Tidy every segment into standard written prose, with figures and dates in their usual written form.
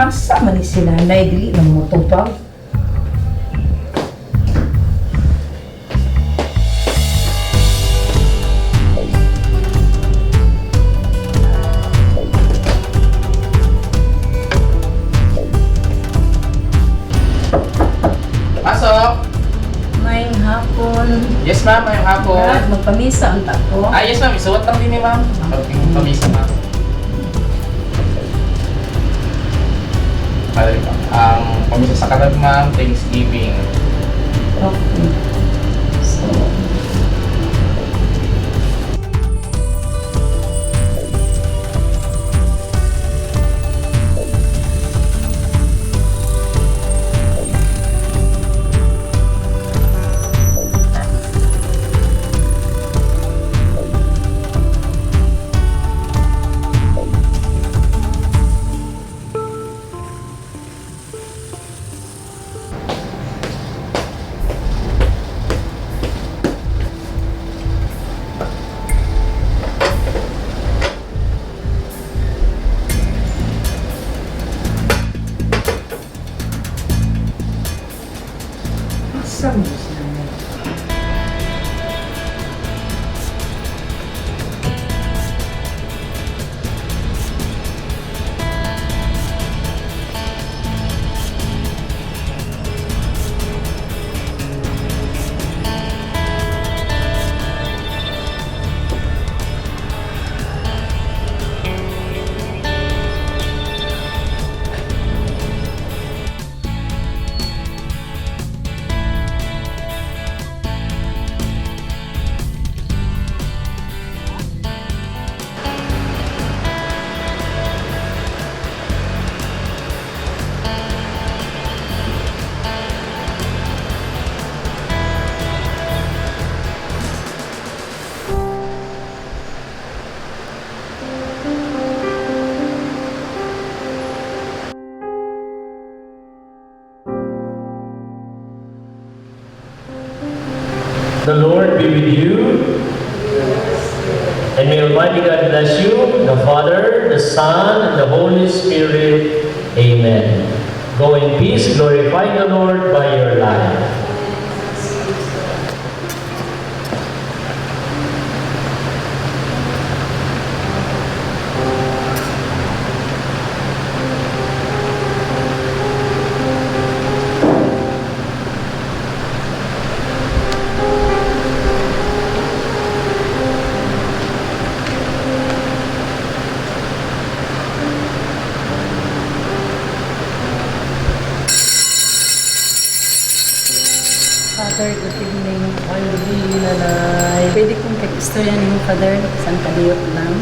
Asa man ni sila na dili ng motobag. Pasok! May hapon. Yes ma'am, ngayong hapon. Brad, magpamisa ang tako. Yes ma'am, isuot lang din ni ma'am. Pamisa ma'am. Padali pa. Ang pamisa sa kalag ma'am, Thanksgiving. Okay. So, asa man ni sila na. The Lord be with you. And may Almighty God bless you, the Father, the Son, and the Holy Spirit. Amen. Go in peace, glorify the Lord by your life. Father, good evening. Good evening, nanay. Pwede kong istorya niyo, Father. San kadiyot lang.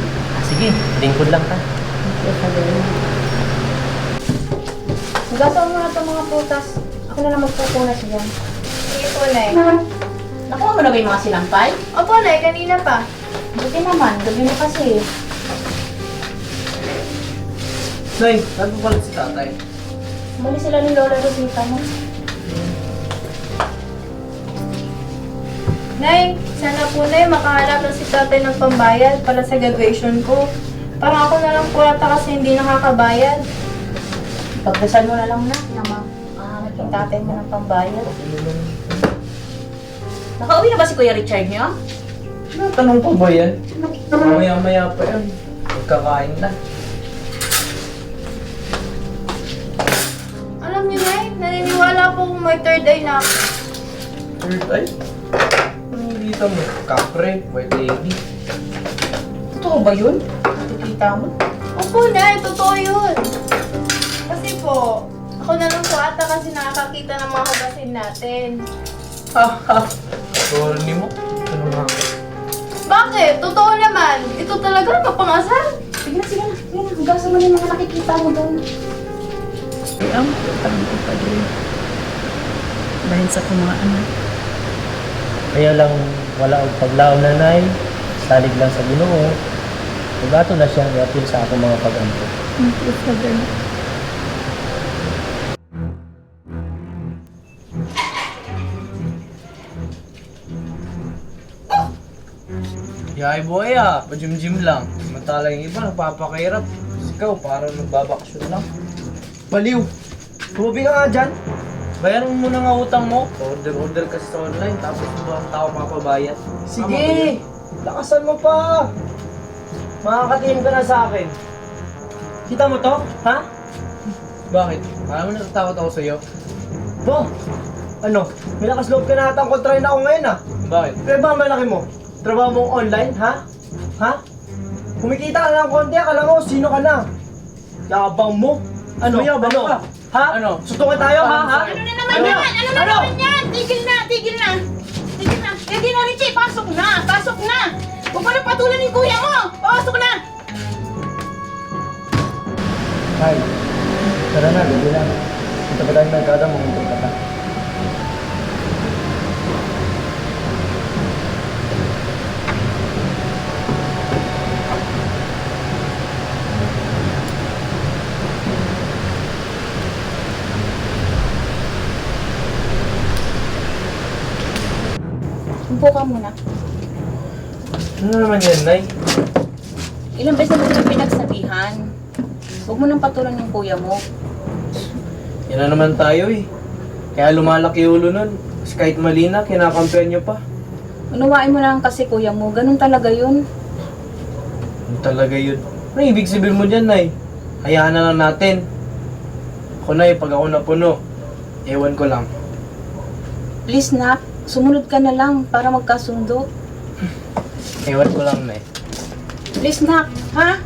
Sige, lingkod lang ka. Thank you, Father. Gataw mo na itong mga putas. Ako na lang magpupunas dyan. Sige po, Nay. Nakuha mo na ba yung mga sinampay? Opo, Nay. Kanina pa. Buti naman, gabi mo kasi. Nay, saan po pala si tatay? Mali sila ni Lola Rosita mo. Nay, sana po, Nay, makahanap na si tatay ng pambayad para sa graduation ko. Parang ako na lang po ata kasi hindi nakakabayad. Pagdasal mo na lang na makahanap yung tatay mo ng pambayad. Nakauwi na ba si Kuya Richard niyo? Tanong po ba yan? Maya-maya pa yan. Magkakain na. Alam niyo, Nay, naniniwala po kung may third eye na ako. Third eye? Anong kita mo? Kapre, white lady. Totoo ba yun? Nakikita mo? Opo, Nay, totoo yun. Kasi po, ako na lang po ata kasi nakakakita ng mga kabasin natin. Haha! Sorry mo. Ano nga? Bakit? Totoo naman. Ito talaga mapangasal. Sige na, sige na. Sige na, hugasan mo na yung mga nakikita mo doon. Ay, ang putang ko pa din. Dahil sa mga anak. Kaya lang wala ang paglaom nanay, salig lang sa Ginoo. Ugato na siya i-appeal sa akong mga pag-ampo. Thank you, Father. Yay boy pa-gym-gym lang. Samantala yung iba, nagpapakahirap. Ikaw, parang nagbabakasyon lang. Baliw! Tumabi ka nga dyan. Bayaran mo muna nga utang mo. Order kasi sa online, tapos mo ang tao papabayad. Sige! Lakasan mo pa! Makakatingin ka na sa akin. Kita mo to? Ha? Bakit? Alam mo natatakot ako sa'yo? Bo! Ano? May lakas loob ka na atang kontrahin ako ngayon ah. Bakit? Pero ba ang malaki mo? Trabaho mong online, ha? Ha? Kumikita ka na ng konti, akala mo sino ka na? Yabang mo? Ano? Yabang ka? Ha? Ano? Sutukan tayo, ha? Ha? Ano na naman yan? Ano na naman yan? Tigil na, tigil na. Tigil na. Pwede na, Richie. Pasok na, pasok na. Huwag mo na patulan yung kuya mo. Pasok na. Ay, tara na, gabi na. Punta pa tayo ng kada, mungintong ka na. Upo ka muna. Ano naman yan, Nay? Ilang beses na kita pinagsabihan. Huwag mo nang patulan yung kuya mo. Yan na naman tayo eh. Kaya lumalaki ulo nun. Kasi kahit mali na, kinakampihan niyo pa. Unawain mo lang kasi kuya mo. Ganun talaga yun. Ano talaga yun? Ano ibig sabihin mo dyan, Nay? Hayaan na lang natin. Ako, Nay, pag ako napuno, ewan ko lang. Please na, sumunod ka na lang para magkasundo. Ewan ko lang, Nay. Please na, ha?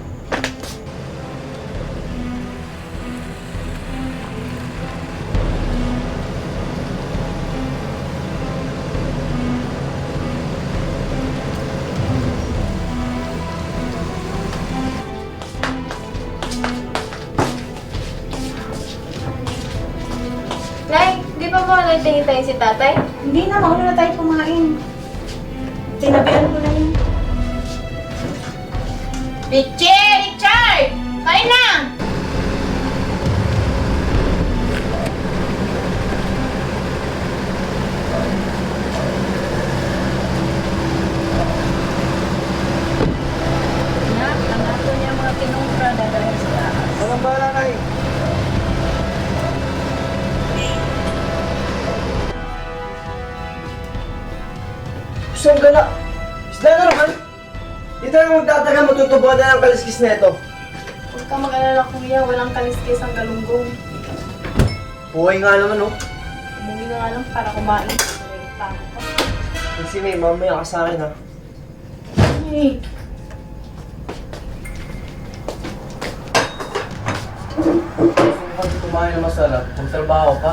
Nay, di ba mo nagtingin si tatay? Hindi na, mauna na tayo kumain. Sinabihan ko na yun. Richie! Richard! Kain na! Nak, ang ato niya mga kinumpra dahil sa taas. Walang bala, Nay. Gusto ka na. Isla na naman. Dito na magtatagal, matutubuan na ng kaliskis na ito. Huwag ka mag-alala kuya, walang kaliskis ang galunggong. Buhay nga naman, oh. Umuwi na nga lang para kumain. Nalilita ako. Kasi may mamaya ka sa akin, ha. Hey. Kung kumain na masarap, magtrabaho ka.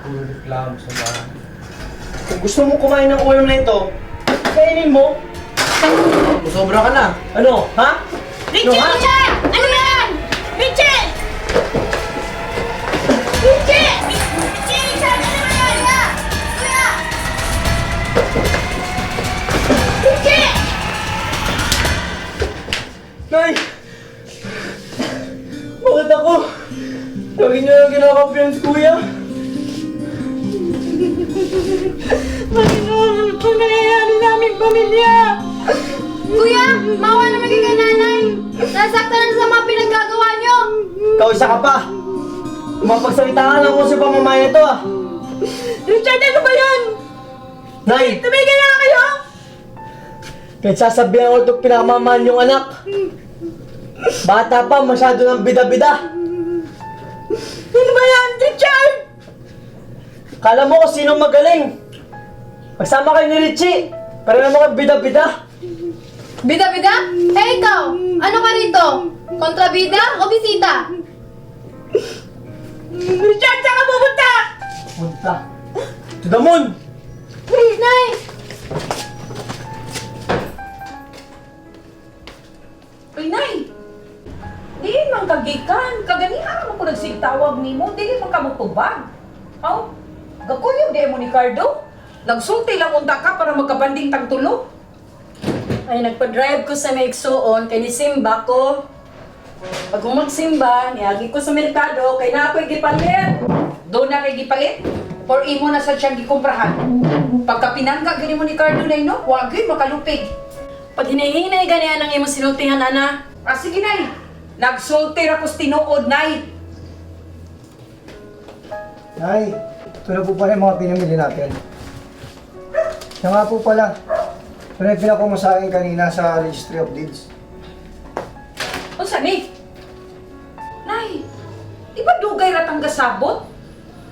Puro reklamo sa bahay. Kung gusto mo kumain ng ulam na ito, kainin mo. Sobra ka na. Ano, ha? Richie! ha? Richard! Ano yan? Richie! Richie! Richie! Richard! Ano ba yan? Kuya! Kuya! Richie! Nay! Bakit ako? Lagi niyo lang kinakampihan si Kuya. Panginoon, ano nangyayari naming pamilya? Kuya, mawa naman kay nanay. Nasaktan na sa mga pinaggagawa niyo. Ikaw isa ka pa. Mapagsalita ka lang kung sa pamamayan ito, ah. Richard, ano ba yan? Nay! Tumigil na kayo! Kahit sasabihan ko itong pinakamamahal yung anak. Bata pa, masyado ng bida-bida. Ano ba yan, Richard? Kala mo kung sino magaling. Magsama kayo ni Richie. Para naman kayo bida-bida. Bida-bida? Eh ikaw, ano ka rito? Kontrabida o bisita? Richard, saan ka pupunta? Punta. To the moon! Nay! Uy, Nay! Di man kagikan. Kaganihan mo ko nagsigtawag ni mo. Di man ka mutubag. Aw, gakuyog di mo ni Cardo. Nagsulti lang unta ka para magkabanding tang tulo. Ay, nagpa-drive ko sa Maigsoon, kay ni Simba ko. Pag magsimba, niagi ko sa merkado, kay na ako'y gipalit. Doon na kay gipalit. Or imo na sa siyang gikumprahan. Pagka pinangga gani mo ni Cardo na no, wagay makalupig. Pag hinihinay ganihan ang imong sinultihan, ana. Ah, sige, Nay. Nagsulti ra ko tinuod, Nay. Nay, ito na po pala yung mga pinamili natin. Siya nga po pala. Ito na yung pinakuha mo sa akin kanina sa Registry of Deeds. Unsa ni? Nay, di ba dugay ratang gasabot?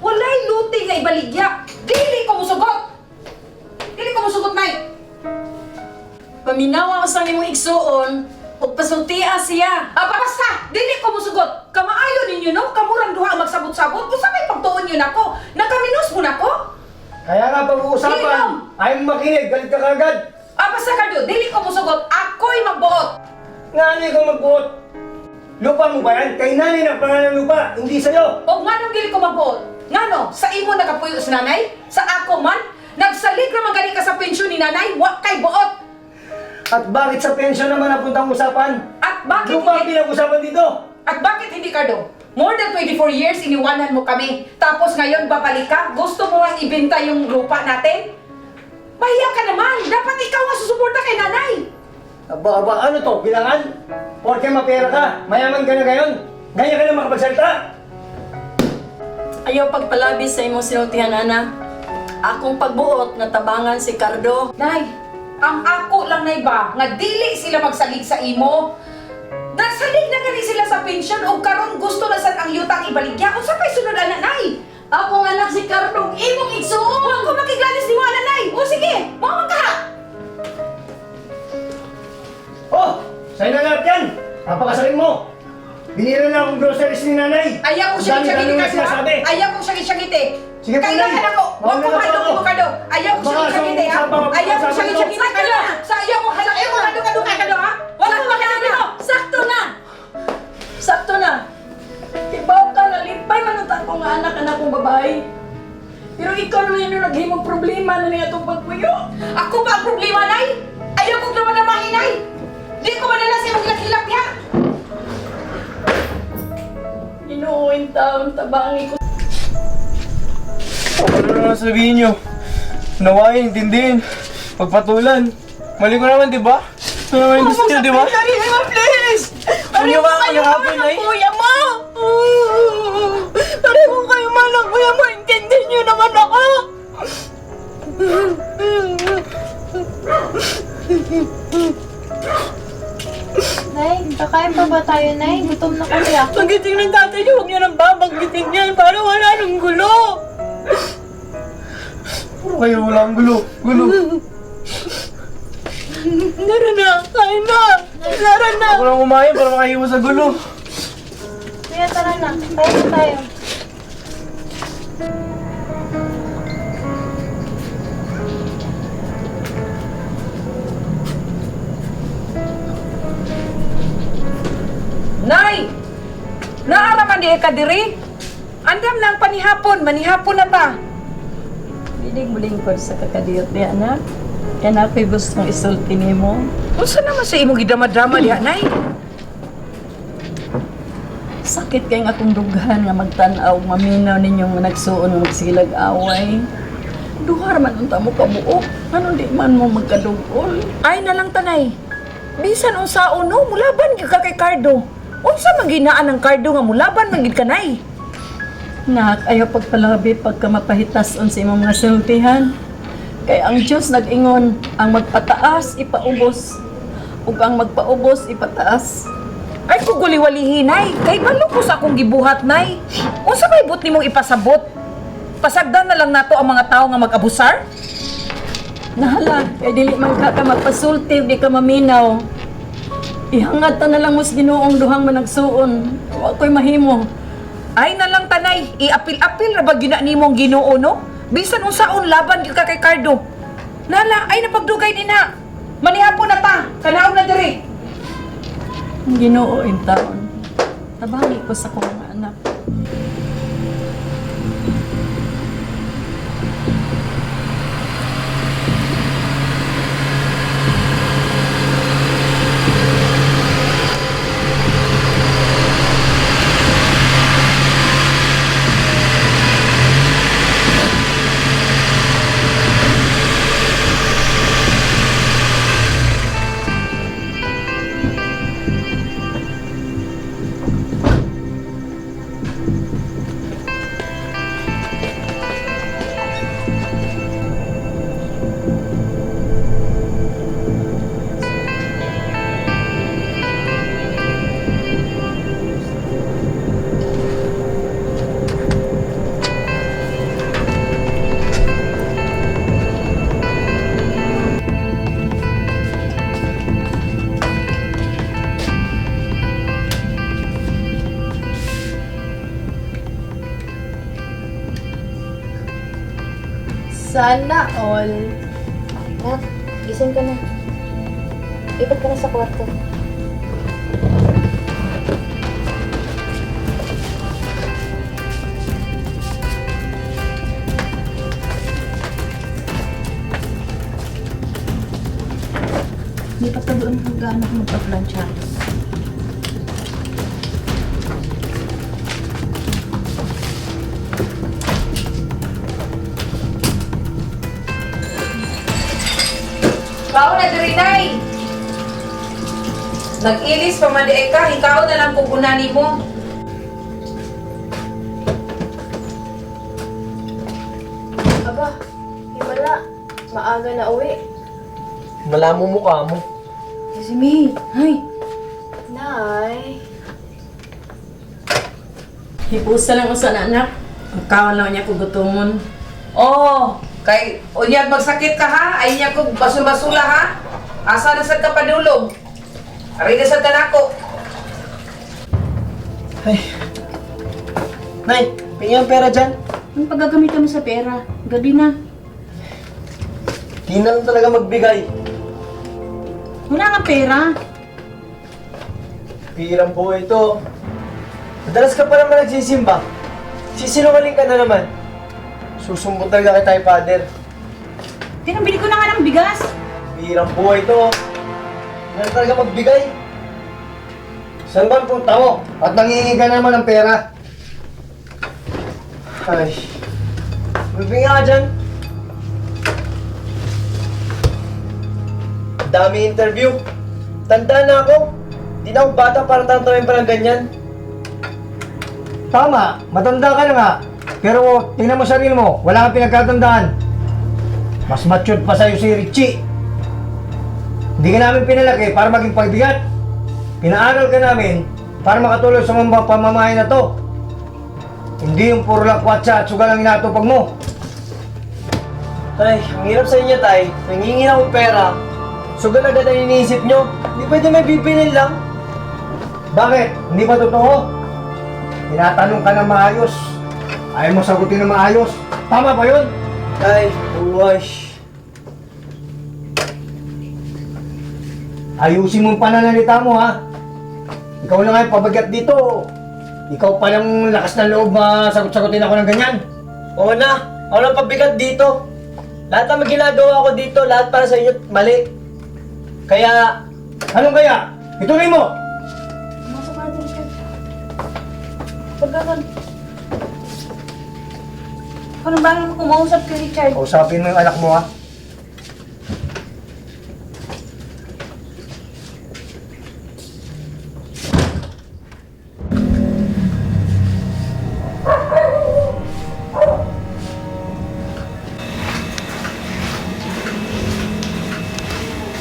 Walay luti nga ibaligya. Dili ko musugot. Dili ko musugot, Nay. Paminawa ko sa imong igsuon, ug pasultia siya. Basta! Dili ko musugot. Kamaayo ninyo, no? Kamurang duha ang magsabot-sabot. Kung sabay pagtuon yun ako, nakaminos mo na ko. Kaya nga pag-uusapan, Inom! ayaw mo makinig, galit ka kagad. Basta Cardo, dili ko musugot. Ako'y magbuot. Nga ano ikaw magbuot? Lupa mo ba yan? Kay nanay ng pangalan ng lupa, hindi sa'yo. O nga nung dili ko magbuot. Nga no, sa imo nakapuyo si nanay? Sa ako man? Nagsalig naman gani ka sa pensyon ni nanay? Wa kay buot. At bakit sa pensyon naman napuntang usapan? At bakit Lupa ang hindi... pinag-usapan dito. At bakit hindi, Cardo? More than 24 years, iniwanan mo kami. Tapos ngayon, babalik ka? Gusto mo ang ibenta yung lupa natin? Mahiya ka naman! Dapat ikaw ang susuporta kay nanay! Aba, ano to? Bilangan? Porke mapera ka, mayaman ka na ngayon. Ganyan ka na makapagsalita. Ayaw pagpalabi sa imong sinultihan, ana. Akong pagbuot na tabangan si Cardo. Nay, ang ako lang na iba, nga dili sila magsalig sa imo. Nasalig na gani sila sa pensyon o karon gusto na sad ang yutang ibaligya. Unsa pa'y sunod ana, Nay? Akong anak si Cardo, imong igsuon. Huwag ko makiglanis ni mo, ana, Nay! O sige, mawag ka! Oh, sa'yo na lahat yan. Napakasaling mo. Binira na akong groceries ni nanay. Ayaw ko siya Dami-dami gitsagiti, na Cardo, ha? sinasabi. Ayaw ko siya gitsagiti. Sige po, Kailangan Nay. ako. Huwag ko Mauna na po kandong ako. mo, Cardo. Ayaw ko siya Baka gitsagiti, ha? sa- Ayaw ko siya sa- gitsagiti, Cardo. Ayaw ko kandong, ha? Wala ko makakandong. Sakto na! Sakto na! Ibaw ka na, limpay man ang takong nga anak kong babae. Pero ikaw naman yung naghimong problema na niya itong pagpuyo. Ako ba ang problema, Nay? Ayaw ko naman na mahinay. Di ko madala sa imong hilap-hilap, ha? Inuuin taon, tabangi ko. Ano naman sabihin nyo? Nawain, intindihin, pagpatulan. Mali ko naman, di ba? Ito naman yung gusto nyo, di ba? Please! Ano ba ang kahapon, Nay? Kuya mo! Pareho kayo man ang kuya mo. Intindi niyo naman ako! Nay, kakain pa ba tayo, Nay? Gutom na kasi ako. Pagiting ng tatay niyo, huwag niyo nang babanggitin yan para wala nang gulo. Puro kayo walang gulo. Gulo. Tara na, kain na! Tara na! Ako lang kumain para makaiwas sa gulo. Kuya, tara na. Kain na tayo. Nay! Naaraman di ka diri? Andam na ang panihapon, manihapon na ta. Bilig bulingkod sa kakadiyot niya, anak. Kaya na ako'y gustong isulti ni mo. Unsa naman sa imong gidama-drama diha, Nay? Sakit kay akong dughan nga magtanaw, maminaw ninyong nagsuon ng magsilag away. Duhar man unta mo kabuok. Ano di man mo magkadugol? Ay na lang tanay. Bisan unsaon no, mulaban gyud ka kay Cardo. Unsa man ginaan ng Cardo nga mulaban man gid kanay? Nak, ayaw pagpalabi pagka mapahitason sa imong mga sinultihan. Kay ang Diyos nag-ingon, ang magpataas, ipaubos. Ug ang magpaubos, ipataas. Ay ko guliwalihin nay, kay balo ko sa akong gibuhat nay. Unsa may but nimong ipasabot? Pasagdan na lang nato ang mga tao nga mag-abusar? Nahala, kay dili man ka magpasulti, di ka maminaw. Ihangad ta na lang mo sa Ginoong duhang managsuon. Wa ko'y mahimo. Ay na lang tanay, iapil-apil na ba gina nimong Ginoo no? Bisan unsaon laban gyud ka kay Cardo. Nala, ay napagdugay din na. Manihapon na ta, kanaog na diri. Ang Ginoo in taon. Tabangi ko sa kong mga anak. Sana all. Nak, gising ka na. Ikot ka na sa kwarto. Lipat ka doon hanggang anak magpa-plancha. Kao na diri nay. Nag-ilis pa man di ka, ikaw na lang kukunani mo. Aba, himala. Maaga na uwi. Wala mo mukha mo. Yasimi, hay. Nay. Hipusa lang ko sa anak. Ang kawan lang niya ko gutumon. Oh, kay unyag magsakit ka ha, ay niya kog basula-basula ha. Asa na sad ka padulog? Ari na sad kanako. Ay. Nay, pingin ang pera dyan. Anong paggagamitan mo sa pera? Gabi na. Di na lang talaga magbigay. Wala nga pera. Pirang buhay ito. Madalas ka pa naman nagsisimba. Sisinungaling ka na naman. Susumbot talaga kay tayo, Father. Pinambili ko na nga ng bigas. Pirang buhay ito. Di na talaga magbigay. Saan ba ang punta mo? At nangingi ka naman ng pera. Ay. Magbigay ka dyan. Dami interview. Tanda na ako. Di na ako bata para tantamin pa ng ganyan. Tama, matanda ka na nga. Pero tingnan mo sarili mo, wala kang pinagkatandaan. Mas matured pa sa'yo si Richie. Hindi ka namin pinalaki para maging pagbigat. Pinaaral ka namin para makatulong sa mga pamamahay na to. Hindi yung puro lakwatsa at sugal ang inatupag mo. Tay, ang hirap sa inyo, Tay. Nangingi akong pera. Sugal agad ang iniisip nyo. Hindi pwede may bibilin lang. Bakit? Hindi ba totoo? Tinatanong ka na maayos. Ayaw mo sagutin na maayos. Tama ba yun? Tay, buhay. Ayusin mo yung pananalita mo, ha? Ikaw na nga yung pabagat dito. Ikaw pa lang lakas ng loob masagot-sagutin ako ng ganyan. Oo na. Ako lang pabigat dito. Lahat ng ginagawa ko dito, lahat para sa inyo, mali. Kaya, Anong kaya? Ituloy mo! Masok ka na, Richard. Pagkakan. Parang ba naman kumausap kay Richard? Kausapin mo yung anak mo, ha?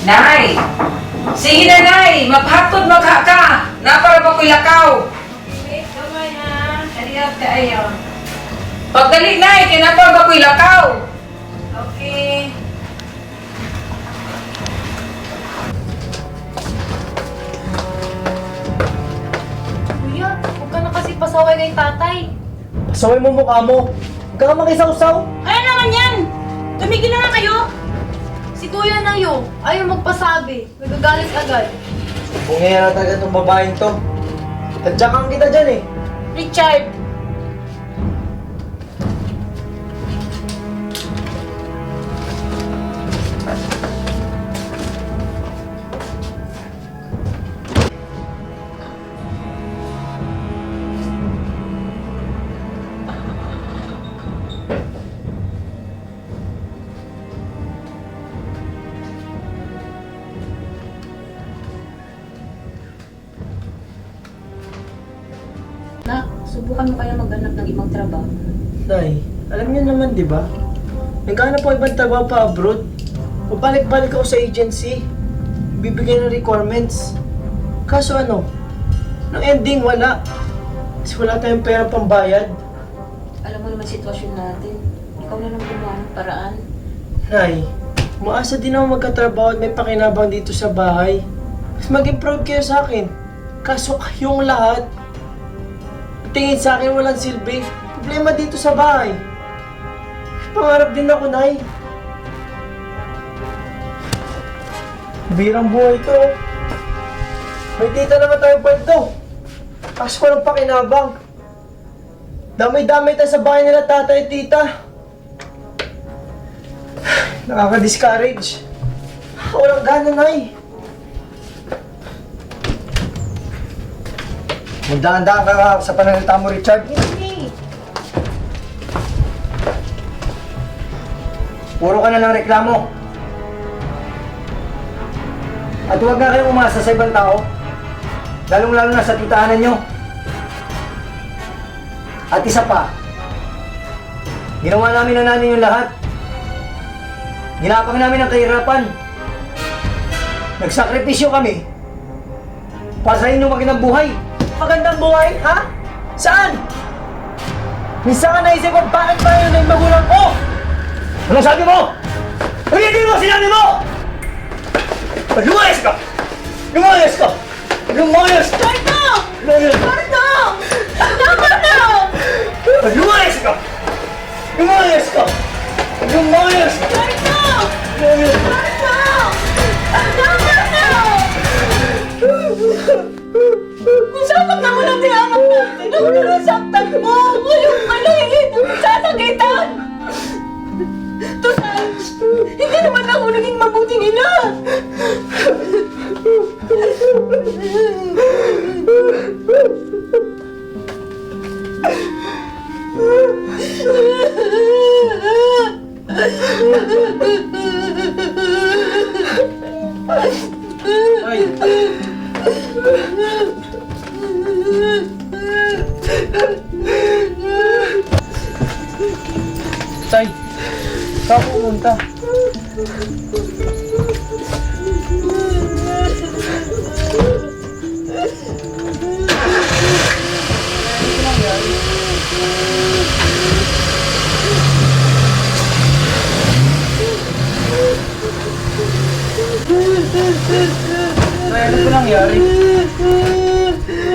Nay! Sige na, Nay! Maghatod magha ka! Napara ba ko'y lakaw? Wait, gamay ha. Ariap ka ayo. Pagdali, Nay! Kinapara ba ko'y lakaw? Okay. Kuya, huwag ka na kasi pasaway kay tatay. pasaway mo mukha mo. Huwag ka makisaw-saw. Ano naman yan? Tumigil na nga kayo. Si Kuya na yun, ayaw magpasabi. Nagagalit agad. Bungera na talaga itong babaeng to. Tadyakan kita dyan eh. Richard, Nak, subukan mo kaya maghanap ng ibang trabaho. Nay, alam niyo naman di ba? Naghanap ako ibang trabaho pa abroad. Pabalik-balik ako sa agency. Bibigay ng requirements. Kaso ano? Nung ending wala. Kasi wala tayong pera pambayad. Alam mo naman sitwasyon natin. Ikaw na lang gumawa ng paraan. Nay, umaasa din ako magkatrabaho at may pakinabang dito sa bahay. Mas maging proud kayo sa akin. Kaso kayong lahat, tingin sa akin walang silbi. Problema dito sa bahay. pangarap din ako, Nay. Birang buhay to. May tita naman tayong paldo. Kaso ko lang pakinabang. Damay-damay tayo sa bahay nila tatay at tita. Nakaka-discourage. Walang gana, Nay. Magdaan-daan ka sa pananalita mo, Richard. Puro ka na lang reklamo. At huwag na kayong umasa sa ibang tao. Lalong-lalo na sa titahanan nyo. At isa pa, ginawa namin na nanin yung lahat. Ginapang namin ang kahirapan. Nagsakripisyo kami para sa inyong magandang buhay. Magandang buhay, ha? Saan? Minsan ka naisip ko, bakit ba yun yung magulang ko? Anong sabi mo? Ulitin mo sinabi mo! Lumayas ka! Lumayas ka! Lumayas ka! Cardo! Lumayas ka! Cardo! Tama na! Lumayas ka! Lumayas ka! Lumayas ka! Cardo! Lumayas ka! Cardo! Tama na! Nasasaktan mo lang yung anak natin. Ako na nasaktan mo. Ngayon pala hindi naman sasakitan. Total, hindi naman ako naging mabuti nila. Ay. Tay, saan ko pumunta? Tay, ano po nangyari?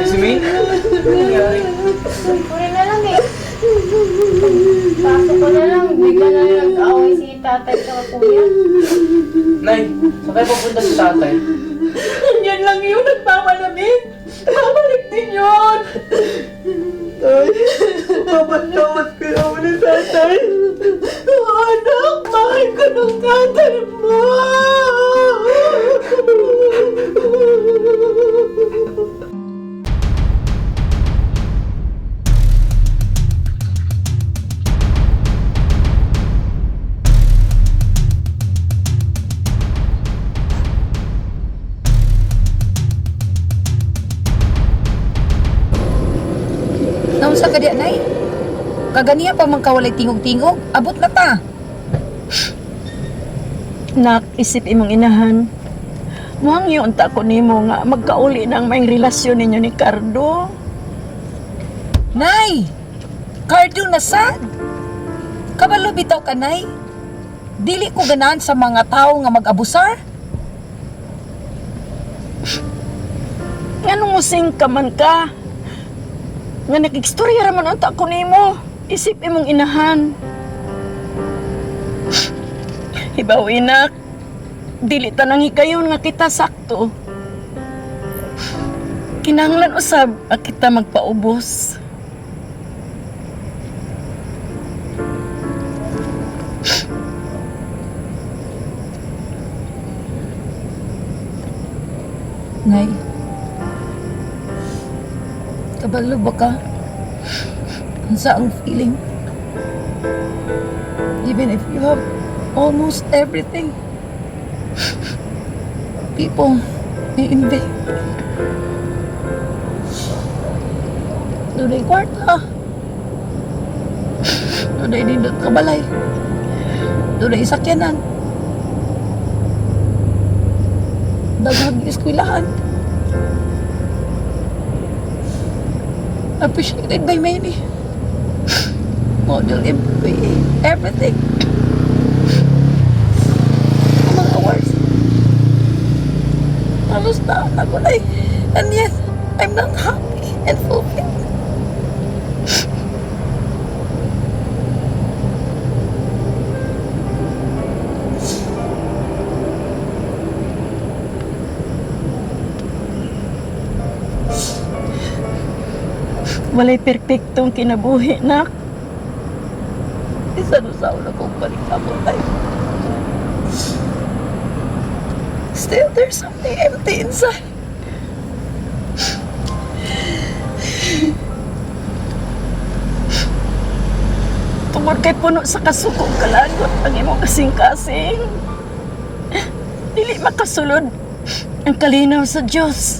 Si May? Ano nangyari? Puri na lang eh. Pasok ko na lang, bigla na lang nag-away si tatay sa kuya. Nay, saan kayo papunta si tatay? Yan lang yun, nagmamalamig. Babalik din yun. Tay, papatawad ka naman ni tatay. Anak, mahal ko ng tatay mo. Naunsa ka diya, Nay? Kaganiya pa man kawalay tingog-tingog. Abot na ta. Nak, isip imong inahan. Muhang yun ta ko nimo nga magkauli ng may relasyon ninyo ni Cardo. Nay! Cardo na sad. Kabalo bitaw ka, Nay. Dili ko ganahan sa mga tao nga mag-abusar. Anong musing ka man ka? Nga nag-istorya raman ang ta ko nimo. Isip imong inahan. Hibaw inak, dili tanang hikayon nga kita sakto. Kinahanglan usab ang kita magpaubos. Nay, kabalo ba ka? Unsa ang feeling? Even if you have almost everything, people may invade. Dunay kwarta. Dunay nindot kabalay. Dunay sakyanan. Daghang eskwelahan. Appreciated by many. Model employee. Everything. Mga awards. Halos na ako na eh. And yet, I'm not happy and fulfilled. Walay perpektong kinabuhi, nak. Isa no sa una kong panikamo tayo. Still, there's something empty inside. Tungod kay puno sa kasukong kalagot ang imong kasing-kasing. Dili makasulod ang kalinaw sa Diyos.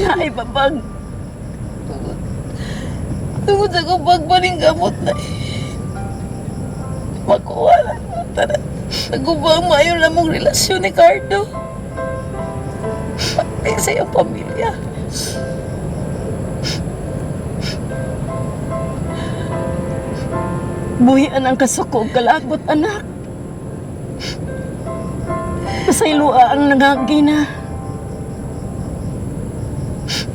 Naibabag. Tungod sa kubag maning gamot na makuha lang mo tara. Nagubang mayo lang mong relasyon ni Cardo. Pati sa iyong pamilya. Buhian ang kasuko ug kalagot, anak. Masaylua ang nangagina.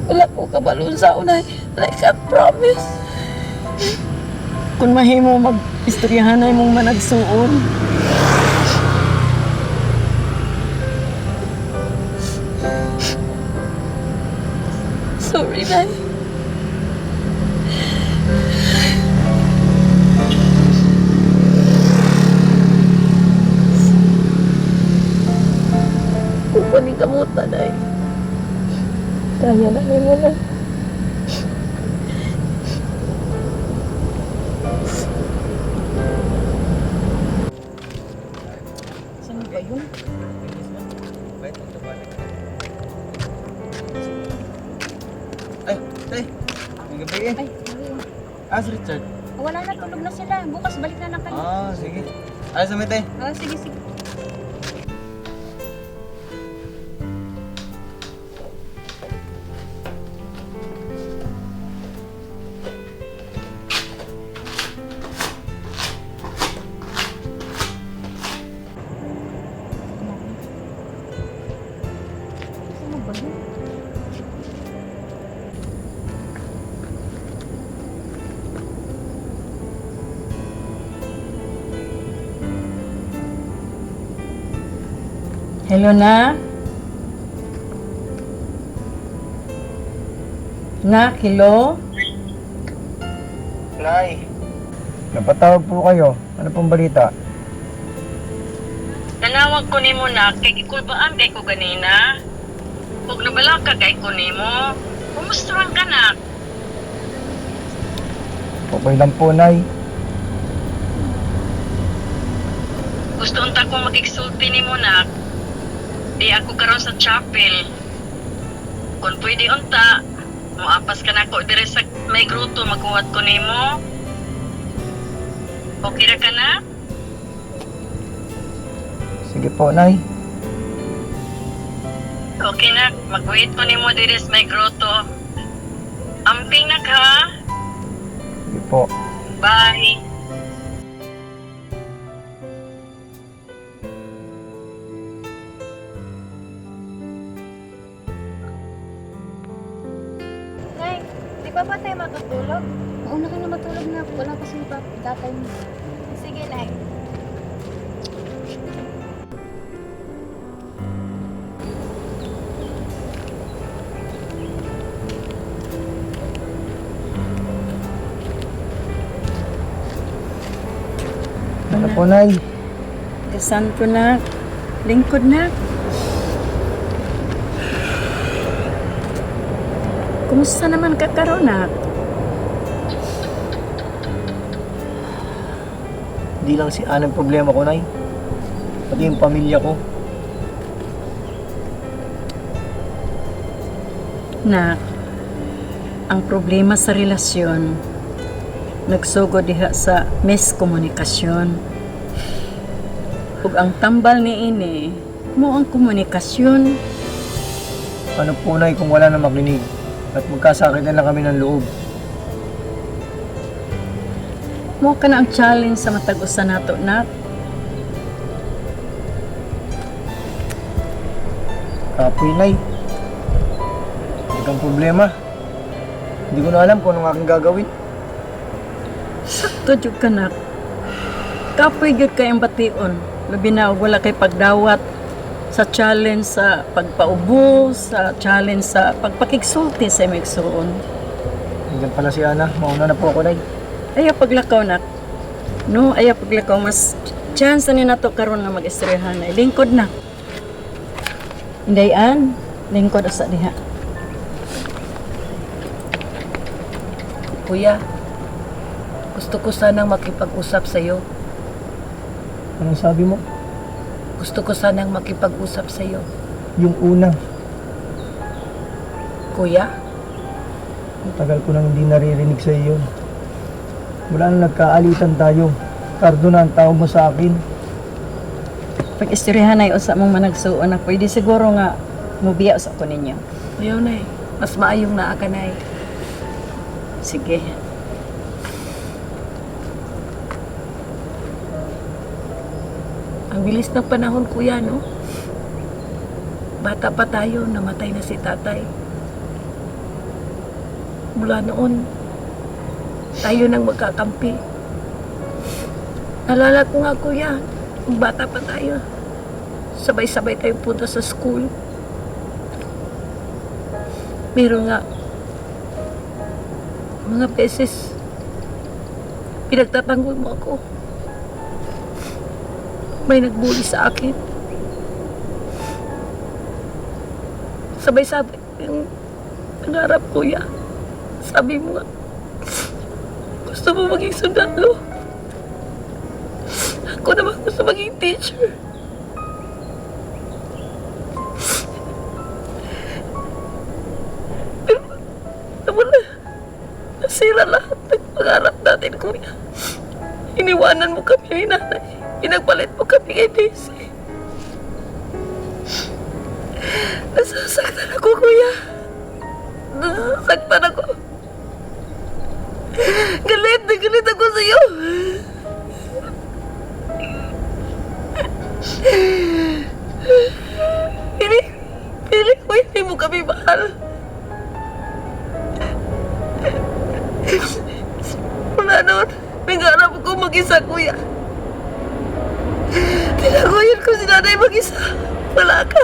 Wala ko kabalon sa unay. I can't promise. Kung mahimo mag-istoryahanay mong managsuon. Sorry, Nay. Kung paning kamuta, Nay. Kaya na mo na. Saan ba yun? Ay, tay. Ang gabi eh. Ay, Si Richard. wala na, tulog na sila. Bukas balik na kayo. Sige. Ayos naman, tay. Sige, sige. Ano ba yun? Hello na? Nak, hello? Nay, napatawag po kayo. Ano pong balita? Nanawag ko nimo na kay gikulbaan kay ko ganina. Ug nabala ka kay ko nimo. Kumusta man ka na? Okay lang po, Nay. Gusto unta ko magigsulti nimo na. Di ako karon sa chapel. Kung pwede unta, moapas ka na ko dire sa may gruto magkuhat ko nimo. Okay ra ka na? Sige po, Nay. Okay na, mag-wait ko nimo dire sa may gruto. Amping na ka. Sige po. Bye. Nay, di pa ba tayo matutulog? Mauna ka na matulog na. Wala pa si tatay mo. Sige, Nay. Ano po, Nay? Kasan ko na? Lingkod na? Kumusta naman ka karon, nak? Hindi lang si Ana ang problema ko, Nay. Pati yung pamilya ko. Nak, ang problema sa relasyon, nagsugod diha sa miskomunikasyon. Ug ang tambal ni ini, mo ang komunikasyon. Ano po, Nay, kung wala na makinig at magkasakitan lang kami ng loob? Mo ka na ang challenge sa matag usa nato, nak. Kapoy, Nay. Huwag kang problema. Hindi ko na alam kung anong aking gagawin. Sakto jud ka, nak. Kapoy jud kay ang bation. Labi na og wala kay pagdawat sa challenge sa pagpaubos, sa challenge sa pagpakigsulti sa imigsuon. Nandiyan pala si Ana. Mauna na po ako, Nay. Ayaw paglakaw na. No, ayaw paglakaw. Mas chance na to karon nga mag-istoryahan na. Lingkod na. Hindayan, lingkod sa diha. Kuya, gusto ko sanang makipag-usap sa'yo. Anong sabi mo? Gusto ko sanang makipag-usap sa'yo. Yung una. Kuya, Matagal ko nang hindi naririnig sa iyo. Mula nang nagkaalitan tayo, Cardo na ang tawag mo sa akin. Pag-istoryahan ay usa mong managsuon na pwede siguro nga mubiya sa ko ninyo. ayaw na eh. Mas maayong naa ka na eh. Sige. Ang bilis ng panahon, kuya, no? Bata pa tayo, namatay na si tatay. Mula noon, tayo nang magkakampi. Nalala ko nga, kuya, kung bata pa tayo, sabay-sabay tayong punta sa school. Meron nga, mga beses, pinagtatanggol mo ako. May nagbuli sa akin. Sabay-sabay yung pangarap, kuya. Sabi mo nga, gusto mo maging sundalo. Ako naman gusto maging teacher. Pero, naman na, nasira lahat ng pangarap natin, kuya. Iniwanan mo kami ni nanay. Pinagpalit mo kami kay Daisy. Nasasaktan ako, kuya. Nasasaktan ako. Galit na galit ako sa'yo. Pili ko hindi mo kami mahal. Wala noon, pingarap ko mag-isa, kuya. Tinaguyan ko si nanay mag-isa. Wala ka.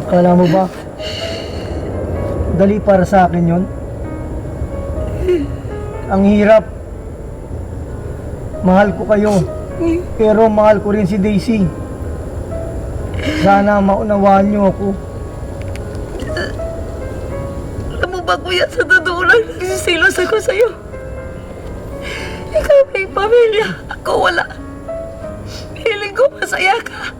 Akala mo ba? Dali para sa akin yon. Ang hirap. Mahal ko kayo. Pero mahal ko rin si Daisy. Sana maunawaan niyo ako. Alam mo ba, kuya, sa totoo lang, nagsisilos ako sa'yo. Ikaw may pamilya, ako wala. Feeling ko masaya ka.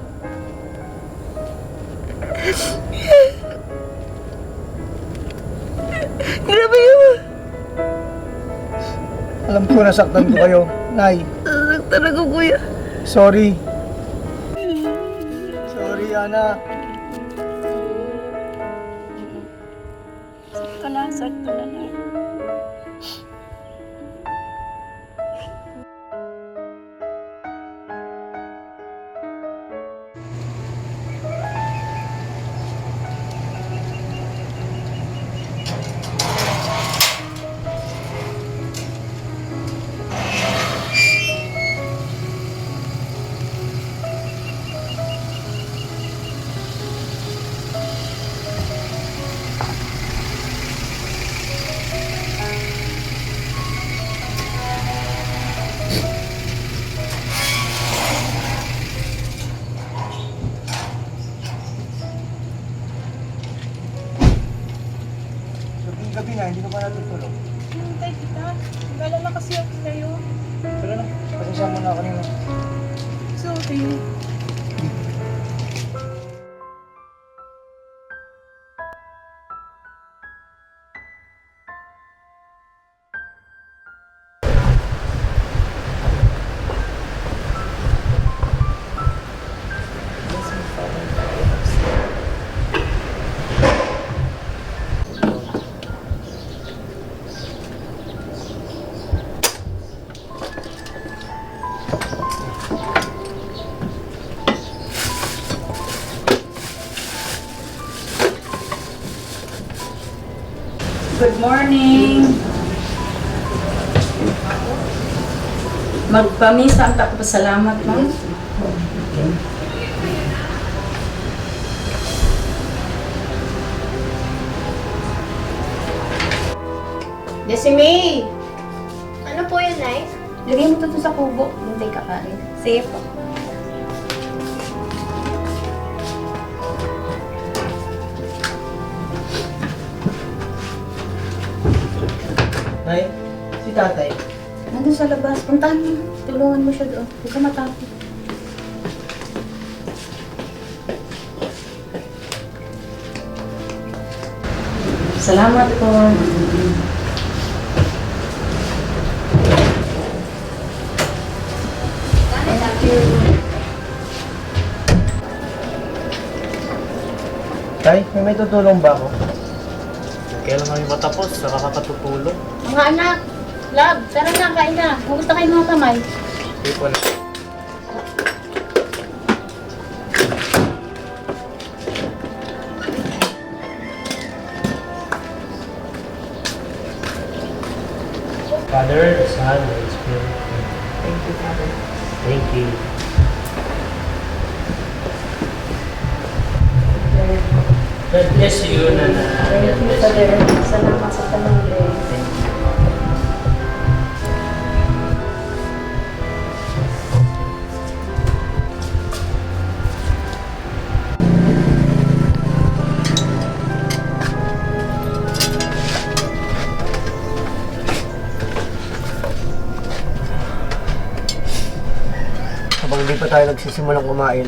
Grabe yun. Alam ko nasaktan ko kayo. Nay, Nasaktan ako, kuya. sorry. Sorry, Ana. Sakto na na. Gabi na, hindi ko pa natutulog. Hintay kita. Nag-alala kasi ako sa'yo. Pero na, pasensya mo na ako nila. So, okay. Good morning. Magpamisa ang pasalamat mo. Desime! Ano po yun, Nay? Lagay mo to sa kubo. Hindi kakain. Sige po. Nay, si tatay. Nandun sa labas. Puntahan mo. Tulungan mo siya doon. Huwag ka matapos. Salamat po. Tay, may tutulong ba ako? Kailan kami matapos sa kakatutulong? Mga anak, love, tara na, kain na. Kumusta kayo mga kamay? Hindi po na. Father, the Son, and the Spirit. Thank you, Father. Thank you. God bless you, Nana. Thank God you, bless Father. you. Salamat sa tanong. Habang hindi pa tayo nagsisimulang kumain,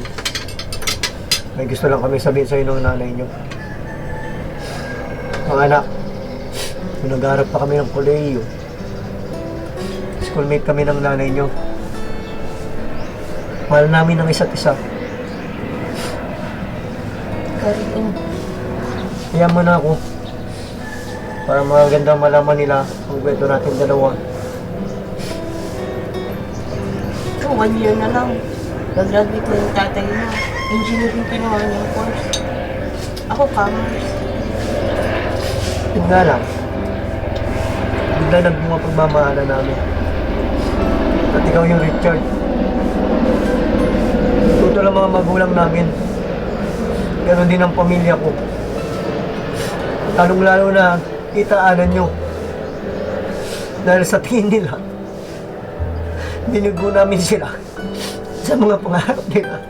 may gusto lang kami sabihin sa inyo ng nanay nyo. Mga anak, kung nag-aarap pa kami ng kolehiyo, schoolmate kami ng nanay nyo. Mahal namin ang isa't isa. Kaya mo na ako, para maganda malaman nila ang kwento natin dalawa. 1 year na lang. Nag-graduate na yung tatay na. Engineering kinuha niya yung course. Ako, commerce. Yun nga lang, bigla nagbunga pagmamahalan namin. At ikaw yung Richard. Tuto lang mga magulang namin. Ganon din ang pamilya ko. Lalong-lalo na kitaanan nyo. Dahil sa tingin nila, binugo namin sila sa mga pangarap nila.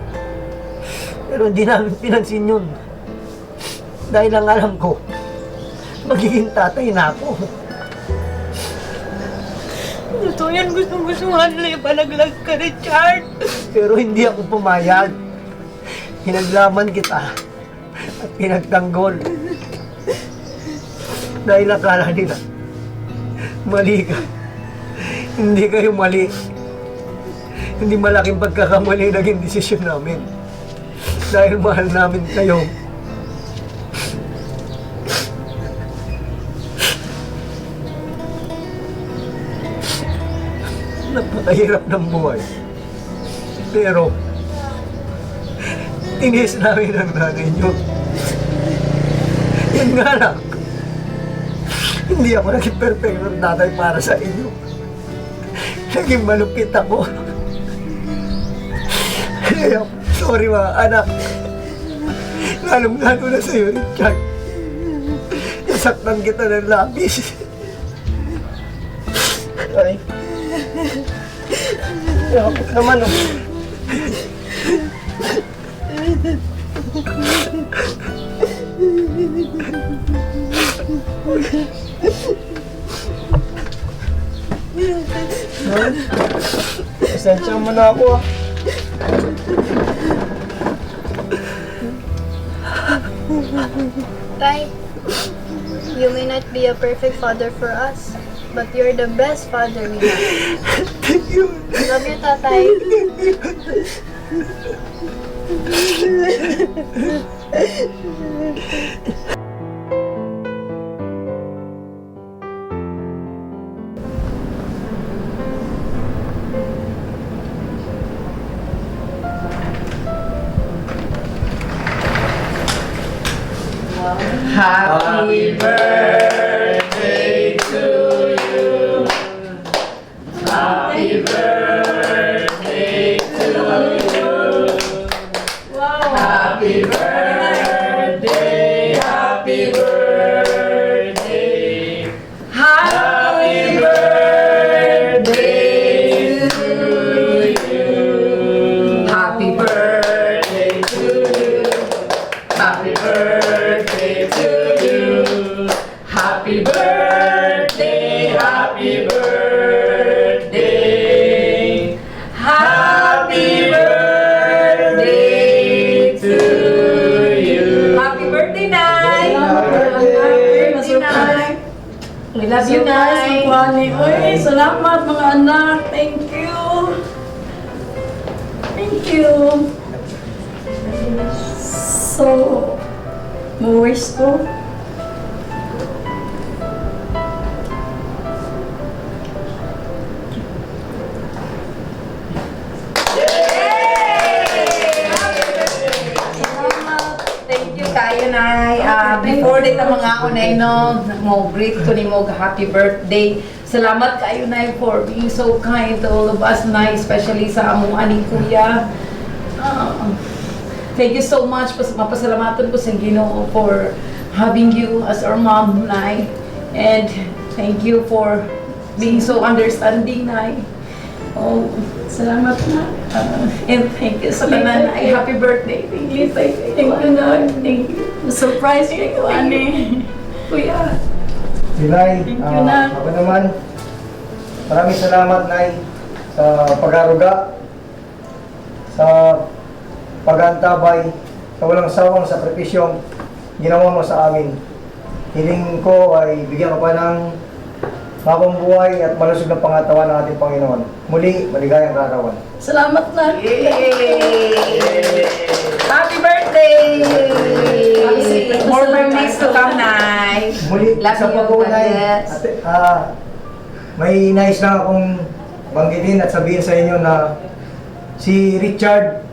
Pero hindi namin pinansin yun. Dahil ang alam ko, magiging tatay na ako. Gusto yan, gusto nga nila yung palaglag ka, Richard. Pero hindi ako pumayag. Pinaglaman kita at pinagtanggol. Dahil akala nila, mali ka. Hindi kayo mali. Hindi malaking pagkakamali naging desisyon namin. Dahil mahal namin kayo. Napakahirap ng buhay. Pero, tinis namin ang nanay nyo. Yan nga lang. Hindi ako naging perfectong tatay para sa inyo. Naging malupit ako. Kaya, sorry mga anak. Lalong-lalo na sa'yo, Richard. Nasaktan kita ng labis. Ay. Ako naman, oh. Pasensya mo na ako ah. Tay, you may not be a perfect father for us, but you're the best father we have. Thank you. Love you, Tatay. Happy birthday Happy birthday, happy birthday, happy birthday to you. Happy birthday to you. Happy birthday to you. Happy birthday, happy birthday. Happy birthday to you. Happy birthday, Nay! We love you guys, Magwani. Uy, salamat mga anak. Thank you. Thank you. So, ma-wish ko. Thank you kayo, Nay. Before dito mga unay no, mo greet ko ni mo happy birthday. Salamat kayo, Nay, for being so kind to all of us, Nay, especially sa among ani kuya. Thank you so much. Mapasalamatan ko sa Ginoo for having you as our mom, Nay. And thank you for being so understanding, Nay. Oh, salamat na. And thank you sa tanan, Nay. Happy birthday. Thank you, thank you. Thank you na. Thank you. Surprise kay ko, ani. Kuya. Nay, Thank you, Nay. ako naman, maraming salamat, Nay, sa pag-aruga, sa pag-antabay, sa walang sawang sakripisyong ginawa mo sa amin. Hiling ko ay bigyan ka pa ng mabang buhay at malusog na pangatawan ng ating Panginoon. Muli, maligayang kaarawan. Salamat na. Happy birthday! More birthdays to come, Nay. Muli, Love sa you, pag-uunay, Congrats. may nais lang akong banggitin at sabihin sa inyo na si Richard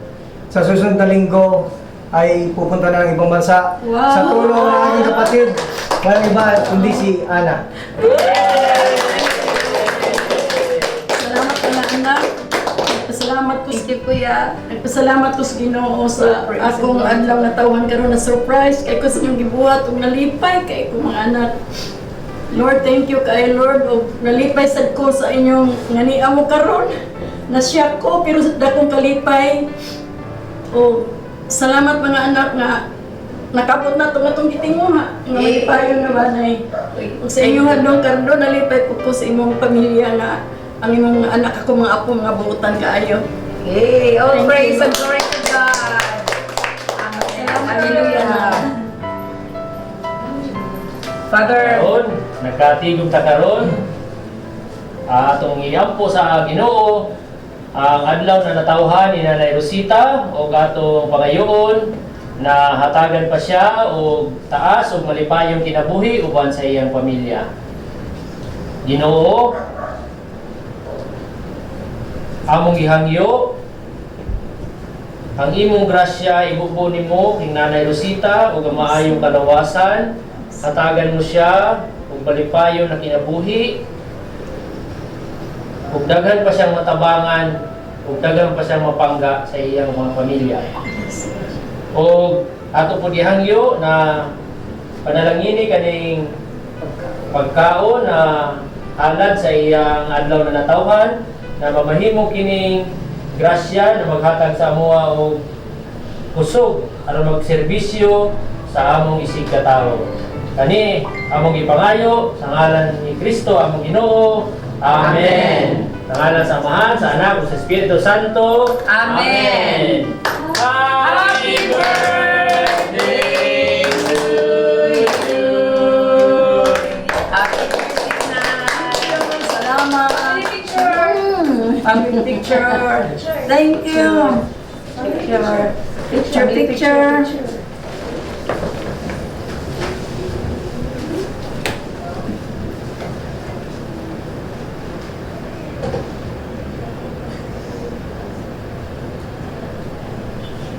sa susunod na linggo ay pupunta na ng ibang bansa Wow! sa tulong ng aking kapatid. Walang iba kundi si Ana. Salamat na anak. Salamat ko sa kuya. Nagpasalamat ko sa Ginoo sa akong adlaw na tawhan karon na surprise kay ko sa inyong gibuhat ug nalipay kay ko mga anak. Lord, thank you kay Lord ug nalipay sad ko sa inyong ngania mo karon. Nasyak ko pero dakong kalipay. O salamat mga anak nga nakabot na itong atong gitinguha. Nga malipayon na ba na ug sa inyong hadlong kardo nalipay ko sa imong pamilya nga ang imong anak ako mga apo mga buutan kaayo. Hey, all Thank praise you. and glory to God. Amen. Hallelujah. Father, Karon, nagkatigom ta karon. Atong iampo sa Ginoo ang adlaw na natawhan ni Nanay Rosita o atong pangayoon na hatagan pa siya o taas o malipayong kinabuhi uban sa iyang pamilya. Ginoo, among gihangyo ang imong grasya ibubo nimo king Nanay Rosita ug ang maayong kalawasan. Hatagan mo siya ug malipayon na kinabuhi. Ug daghan pa siyang matabangan, ug daghan pa siyang mapangga sa iyang mga pamilya. Ug ato po gihangyo na panalangini kaning pagkaon na halad sa iyang adlaw na natawhan, na mamahimo kining grasya na maghatag sa amoa og kusog aron magserbisyo sa among isig katawo. Kani among ipangayo sa ngalan ni Kristo among Ginoo. Amen. Sa ngalan sa Amahan, sa Anak, ug sa Espiritu Santo. Amen. Happy birthday to you. happy birthday, Nay. Salamat. Happy picture. Thank you. Picture.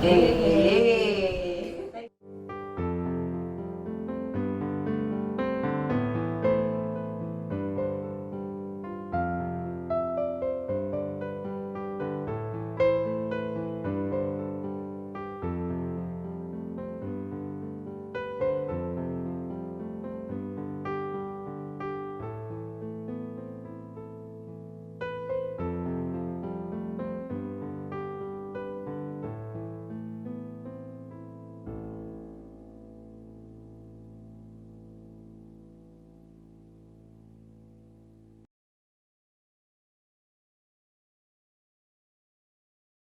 Hey.